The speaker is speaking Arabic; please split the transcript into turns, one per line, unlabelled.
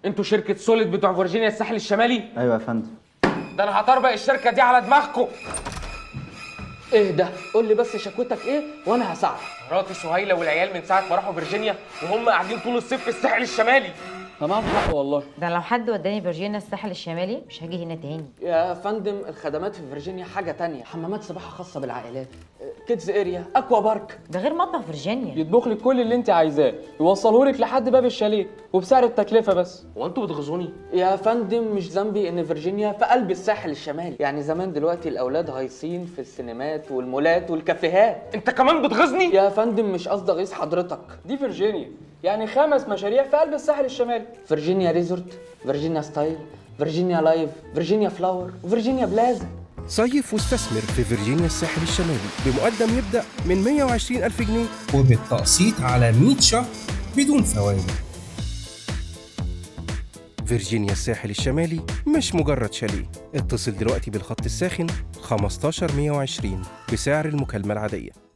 انتوا شركه سوليد بتوع فيرجينيا الساحل الشمالي؟
ايوه يا فندم.
ده انا هطربق الشركه دي على دماغكم.
ايه ده؟ قول لي بس شكوتك ايه وانا هساعدك.
مراتي سهيله والعيال من ساعه ما راحوا فيرجينيا وهم قاعدين طول الصيف في الساحل الشمالي.
تمام حق والله.
ده لو حد وداني فيرجينيا الساحل الشمالي مش هاجي هنا تاني.
يا فندم الخدمات في فيرجينيا حاجه تانية، حمامات سباحه خاصه بالعائلات، كيدز اريا، اكوا بارك.
ده غير مطبخ فيرجينيا.
يطبخ لك كل اللي انت عايزاه، يوصله لك لحد باب الشاليه وبسعر التكلفه بس.
هو انتوا بتغزوني؟
يا فندم مش ذنبي ان فيرجينيا في قلب الساحل الشمالي، يعني زمان دلوقتي الاولاد هايصين في السينمات والمولات والكافيهات.
انت كمان بتغزني؟
يا فندم مش قصدي اغيظ حضرتك.
دي فيرجينيا، يعني 5 مشاريع في قلب الساحل الشمالي.
فيرجينيا ريزورت، فيرجينيا ستايل، فيرجينيا لايف، فيرجينيا فلاور، وفيرجينيا بلازا.
صيف واستثمر في فيرجينيا الساحل الشمالي بمقدم يبدأ من 120,000 جنيه وبالتقسيط على 100 شهر بدون فوائد. فيرجينيا الساحل الشمالي مش مجرد شاليه. اتصل دلوقتي بالخط الساخن 15 120 بسعر المكالمة العادية.